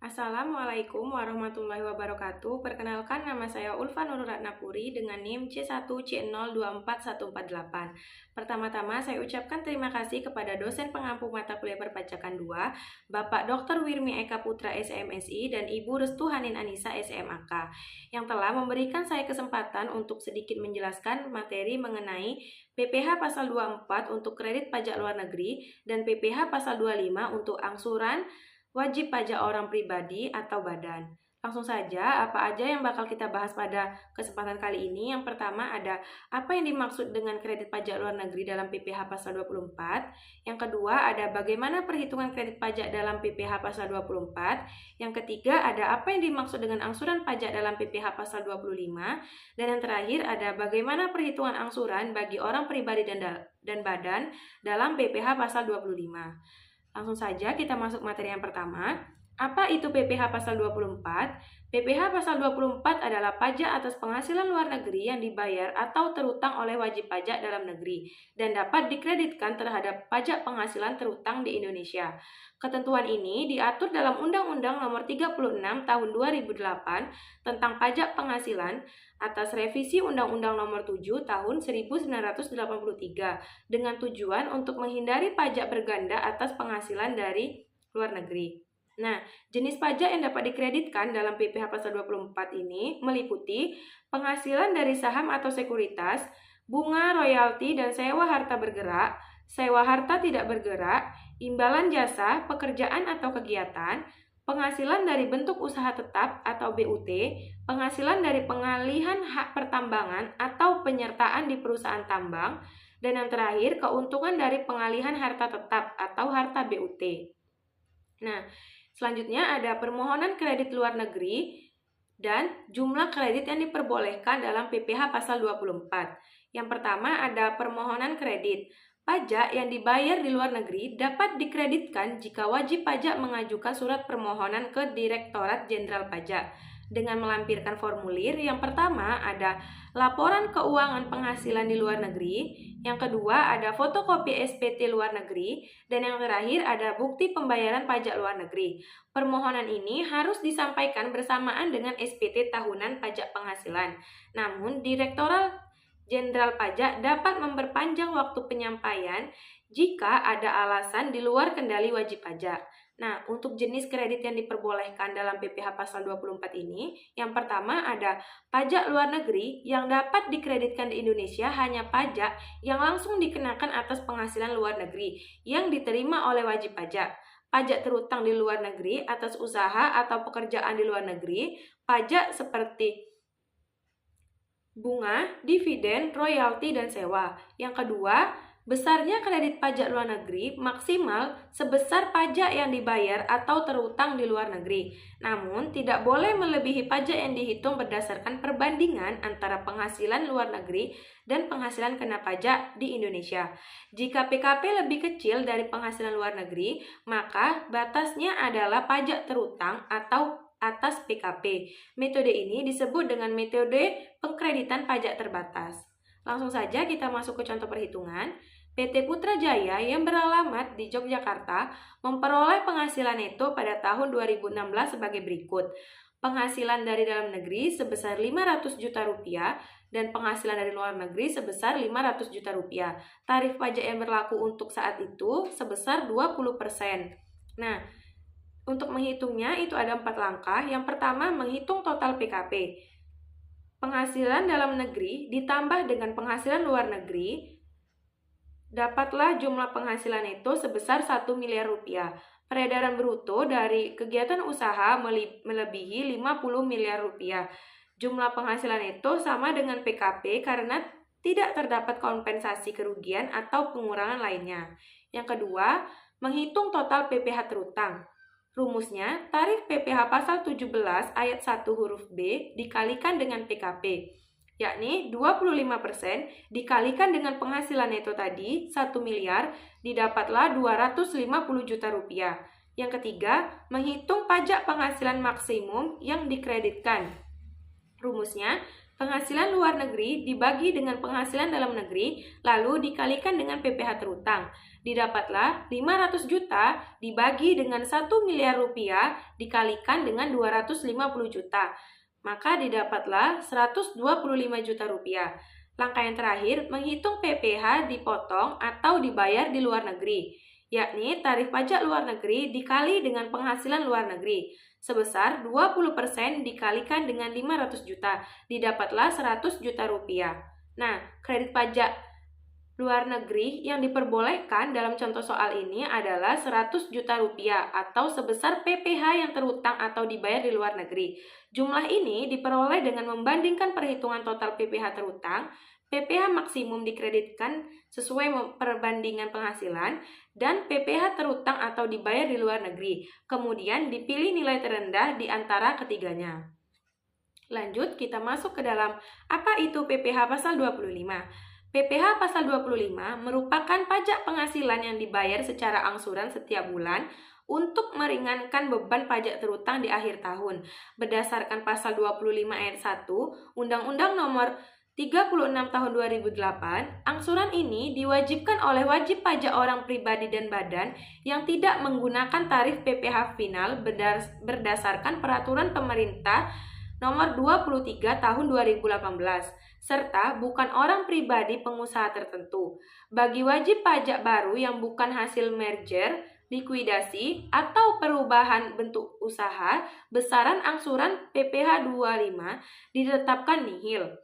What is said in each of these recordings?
Assalamualaikum warahmatullahi wabarakatuh. Perkenalkan, nama saya Ulfa Nurul Ratnapuri dengan NIM C1C024148. Pertama-tama saya ucapkan terima kasih kepada dosen pengampu mata kuliah perpajakan 2, Bapak Dr. Wirmi Eka Putra SMSI dan Ibu Restu Hanin Anissa SMAK, yang telah memberikan saya kesempatan untuk sedikit menjelaskan materi mengenai PPh Pasal 24 untuk kredit pajak luar negeri dan PPh Pasal 25 untuk angsuran wajib pajak orang pribadi atau badan. Langsung saja, apa aja yang bakal kita bahas pada kesempatan kali ini? Yang pertama ada apa yang dimaksud dengan kredit pajak luar negeri dalam PPh Pasal 24. Yang kedua ada bagaimana perhitungan kredit pajak dalam PPh Pasal 24. Yang ketiga ada apa yang dimaksud dengan angsuran pajak dalam PPh Pasal 25. Dan yang terakhir ada bagaimana perhitungan angsuran bagi orang pribadi dan badan dalam PPh Pasal 25. Langsung saja kita masuk materi yang pertama. Apa itu PPh Pasal 24? PPh Pasal 24 adalah pajak atas penghasilan luar negeri yang dibayar atau terutang oleh wajib pajak dalam negeri dan dapat dikreditkan terhadap pajak penghasilan terutang di Indonesia. Ketentuan ini diatur dalam Undang-Undang Nomor 36 Tahun 2008 tentang pajak penghasilan atas revisi Undang-Undang Nomor 7 Tahun 1983 dengan tujuan untuk menghindari pajak berganda atas penghasilan dari luar negeri. Nah, jenis pajak yang dapat dikreditkan dalam PPh Pasal 24 ini meliputi penghasilan dari saham atau sekuritas, bunga, royalti, dan sewa harta bergerak, sewa harta tidak bergerak, imbalan jasa, pekerjaan atau kegiatan, penghasilan dari bentuk usaha tetap atau BUT, penghasilan dari pengalihan hak pertambangan atau penyertaan di perusahaan tambang, dan yang terakhir keuntungan dari pengalihan harta tetap atau harta BUT. Nah, selanjutnya ada permohonan kredit luar negeri dan jumlah kredit yang diperbolehkan dalam PPh Pasal 24. Yang pertama ada permohonan kredit. Pajak yang dibayar di luar negeri dapat dikreditkan jika wajib pajak mengajukan surat permohonan ke Direktorat Jenderal Pajak dengan melampirkan formulir. Yang pertama ada laporan keuangan penghasilan di luar negeri, yang kedua ada fotokopi SPT luar negeri, dan yang terakhir ada bukti pembayaran pajak luar negeri. Permohonan ini harus disampaikan bersamaan dengan SPT tahunan pajak penghasilan. Namun, Direktorat Jenderal Pajak dapat memperpanjang waktu penyampaian jika ada alasan di luar kendali wajib pajak. Nah, untuk jenis kredit yang diperbolehkan dalam PPh Pasal 24 ini, yang pertama ada pajak luar negeri yang dapat dikreditkan di Indonesia hanya pajak yang langsung dikenakan atas penghasilan luar negeri yang diterima oleh wajib pajak. Pajak terutang di luar negeri atas usaha atau pekerjaan di luar negeri, pajak seperti bunga, dividen, royalti, dan sewa. Yang kedua, besarnya kredit pajak luar negeri maksimal sebesar pajak yang dibayar atau terutang di luar negeri. Namun, tidak boleh melebihi pajak yang dihitung berdasarkan perbandingan antara penghasilan luar negeri dan penghasilan kena pajak di Indonesia. Jika PKP lebih kecil dari penghasilan luar negeri, maka batasnya adalah pajak terutang atau atas PKP. Metode ini disebut dengan metode pengkreditan pajak terbatas. Langsung saja kita masuk ke contoh perhitungan. PT Putrajaya yang beralamat di Yogyakarta memperoleh penghasilan neto pada tahun 2016 sebagai berikut. Penghasilan dari dalam negeri sebesar 500 juta rupiah dan penghasilan dari luar negeri sebesar 500 juta rupiah. Tarif pajak yang berlaku untuk saat itu sebesar 20%. Nah, untuk menghitungnya itu ada 4 langkah. Yang pertama, menghitung total PKP. Penghasilan dalam negeri ditambah dengan penghasilan luar negeri, dapatlah jumlah penghasilan itu sebesar 1 miliar rupiah. Peredaran bruto dari kegiatan usaha melebihi 50 miliar rupiah. Jumlah penghasilan itu sama dengan PKP karena tidak terdapat kompensasi kerugian atau pengurangan lainnya. Yang kedua, menghitung total PPh terutang. Rumusnya, tarif PPh Pasal 17 ayat 1 huruf B dikalikan dengan PKP, yakni 25% dikalikan dengan penghasilan neto tadi, 1 miliar, didapatlah 250 juta rupiah. Yang ketiga, menghitung pajak penghasilan maksimum yang dikreditkan. Rumusnya, Penghasilan luar negeri dibagi dengan penghasilan dalam negeri, lalu dikalikan dengan PPh terutang. Didapatlah 500 juta dibagi dengan 1 miliar rupiah dikalikan dengan 250 juta. Maka didapatlah 125 juta rupiah. Langkah yang terakhir, menghitung PPh dipotong atau dibayar di luar negeri, yakni tarif pajak luar negeri dikali dengan penghasilan luar negeri. Sebesar 20% dikalikan dengan 500 juta, didapatlah 100 juta rupiah. Nah, kredit pajak luar negeri yang diperbolehkan dalam contoh soal ini adalah 100 juta rupiah atau sebesar PPh yang terutang atau dibayar di luar negeri. Jumlah ini diperoleh dengan membandingkan perhitungan total PPh terutang, PPh maksimum dikreditkan sesuai perbandingan penghasilan, dan PPh terutang atau dibayar di luar negeri. Kemudian dipilih nilai terendah di antara ketiganya. Lanjut, kita masuk ke dalam apa itu PPh pasal 25. PPh pasal 25 merupakan pajak penghasilan yang dibayar secara angsuran setiap bulan untuk meringankan beban pajak terutang di akhir tahun. Berdasarkan pasal 25 ayat 1 Undang-Undang Nomor 36 tahun 2008, angsuran ini diwajibkan oleh wajib pajak orang pribadi dan badan yang tidak menggunakan tarif PPh final berdasarkan peraturan pemerintah Nomor 23 tahun 2018, serta bukan orang pribadi pengusaha tertentu. Bagi wajib pajak baru yang bukan hasil merger, likuidasi, atau perubahan bentuk usaha, besaran angsuran PPh 25 ditetapkan nihil.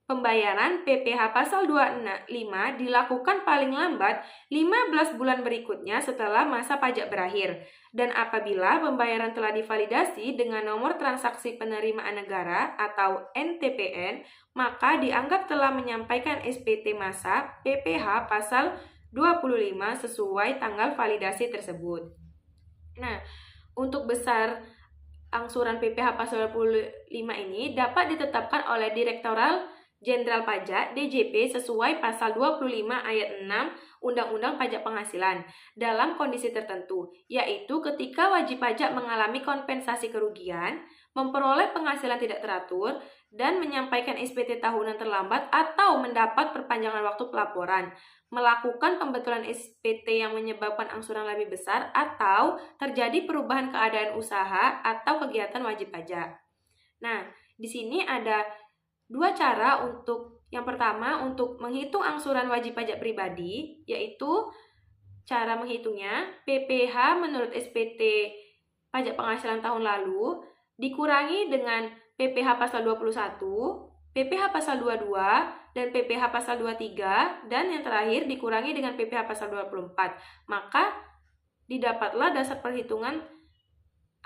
Pembayaran PPh pasal 25 dilakukan paling lambat 15 bulan berikutnya setelah masa pajak berakhir. Dan apabila pembayaran telah divalidasi dengan nomor transaksi penerimaan negara atau NTPN, maka dianggap telah menyampaikan SPT masa PPh pasal 25 sesuai tanggal validasi tersebut. Nah, untuk besar angsuran PPh pasal 25 ini dapat ditetapkan oleh Direktorat Jenderal Pajak (DJP) sesuai pasal 25 ayat 6 Undang-Undang Pajak Penghasilan dalam kondisi tertentu, yaitu ketika wajib pajak mengalami kompensasi kerugian, memperoleh penghasilan tidak teratur, dan menyampaikan SPT tahunan terlambat atau mendapat perpanjangan waktu pelaporan, melakukan pembetulan SPT yang menyebabkan angsuran lebih besar, atau terjadi perubahan keadaan usaha atau kegiatan wajib pajak. Nah, di sini ada dua cara yang pertama untuk menghitung angsuran wajib pajak pribadi, yaitu cara menghitungnya PPh menurut SPT pajak penghasilan tahun lalu dikurangi dengan PPh pasal 21, PPh pasal 22, dan PPh pasal 23, dan yang terakhir dikurangi dengan PPh pasal 24. Maka didapatlah dasar perhitungan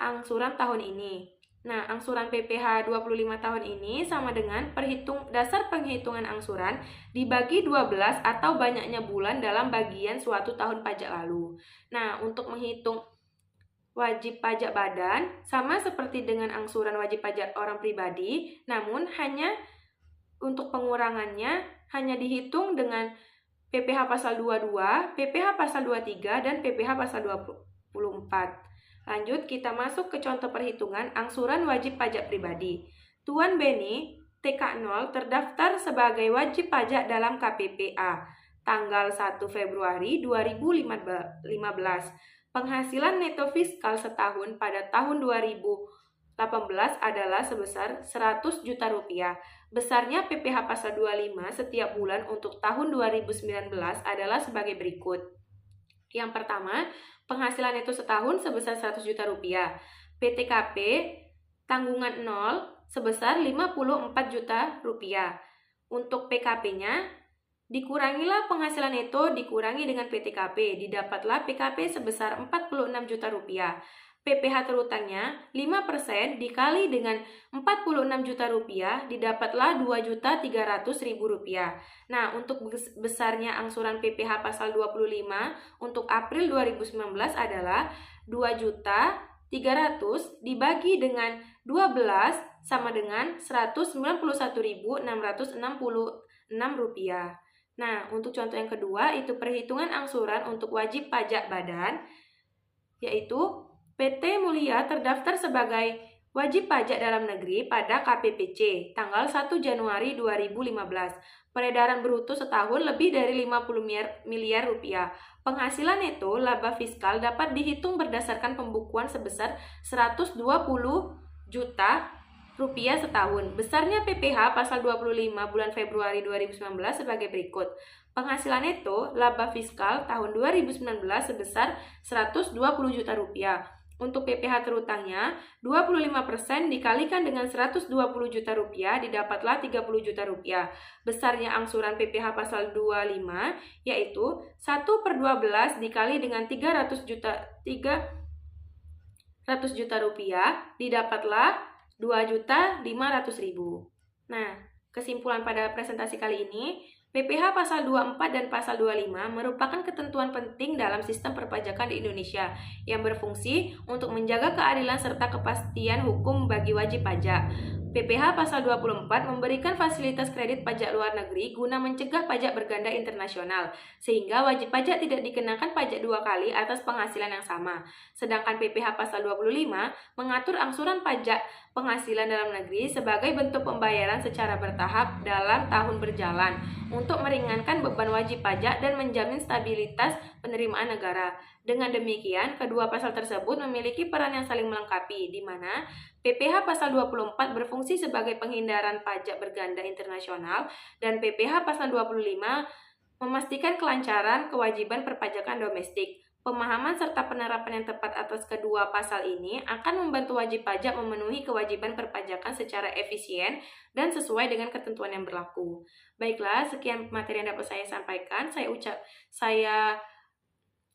angsuran tahun ini. Nah, angsuran PPh 25 tahun ini sama dengan dasar penghitungan angsuran dibagi 12 atau banyaknya bulan dalam bagian suatu tahun pajak lalu. Nah, untuk menghitung wajib pajak badan sama seperti dengan angsuran wajib pajak orang pribadi, namun hanya untuk pengurangannya hanya dihitung dengan PPh pasal 22, PPh pasal 23, dan PPh pasal 24. Lanjut, kita masuk ke contoh perhitungan angsuran wajib pajak pribadi. Tuan Beni, TK0, terdaftar sebagai wajib pajak dalam KPPA tanggal 1 Februari 2015. Penghasilan neto fiskal setahun pada tahun 2018 adalah sebesar 100 juta rupiah. Besarnya PPh pasal 25 setiap bulan untuk tahun 2019 adalah sebagai berikut. Yang pertama, penghasilan neto setahun sebesar 100 juta rupiah. PTKP tanggungan 0 sebesar 54 juta rupiah. Untuk PKP-nya, dikurangilah penghasilan neto dikurangi dengan PTKP, didapatlah PKP sebesar 46 juta rupiah. PPh terutangnya 5% dikali dengan 46 juta rupiah didapatlah 2.300.000 rupiah. Nah, untuk besarnya angsuran PPh pasal 25 untuk April 2019 adalah 2.300.000 dibagi dengan 12 sama dengan 191.666 rupiah. Nah, untuk contoh yang kedua itu perhitungan angsuran untuk wajib pajak badan, yaitu PT Mulia terdaftar sebagai Wajib pajak dalam negeri pada KPPC, tanggal 1 Januari 2015. Peredaran bruto setahun lebih dari 50 miliar rupiah. Penghasilan neto laba fiskal dapat dihitung berdasarkan pembukuan sebesar 120 juta rupiah setahun. Besarnya PPh pasal 25 bulan Februari 2019 sebagai berikut. Penghasilan neto laba fiskal tahun 2019 sebesar 120 juta rupiah. Untuk PPh terutangnya, 25% dikalikan dengan 120 juta rupiah didapatlah 30 juta rupiah. Besarnya angsuran PPh pasal 25 yaitu 1/12 dikali dengan 300 juta rupiah didapatlah 2.500.000. Nah, kesimpulan pada presentasi kali ini, PPh pasal 24 dan pasal 25 merupakan ketentuan penting dalam sistem perpajakan di Indonesia yang berfungsi untuk menjaga keadilan serta kepastian hukum bagi wajib pajak. PPh pasal 24 memberikan fasilitas kredit pajak luar negeri guna mencegah pajak berganda internasional, sehingga wajib pajak tidak dikenakan pajak dua kali atas penghasilan yang sama. Sedangkan PPh pasal 25 mengatur angsuran pajak penghasilan dalam negeri sebagai bentuk pembayaran secara bertahap dalam tahun berjalan untuk meringankan beban wajib pajak dan menjamin stabilitas penerimaan negara. Dengan demikian, kedua pasal tersebut memiliki peran yang saling melengkapi, di mana PPh pasal 24 berfungsi sebagai penghindaran pajak berganda internasional dan PPh pasal 25 memastikan kelancaran kewajiban perpajakan domestik. Pemahaman serta penerapan yang tepat atas kedua pasal ini akan membantu wajib pajak memenuhi kewajiban perpajakan secara efisien dan sesuai dengan ketentuan yang berlaku. Baiklah, sekian materi yang dapat saya sampaikan. Saya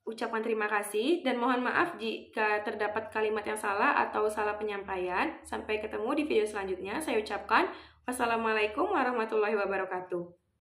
ucapkan terima kasih dan mohon maaf jika terdapat kalimat yang salah atau salah penyampaian. Sampai ketemu di video selanjutnya. Saya ucapkan wassalamualaikum warahmatullahi wabarakatuh.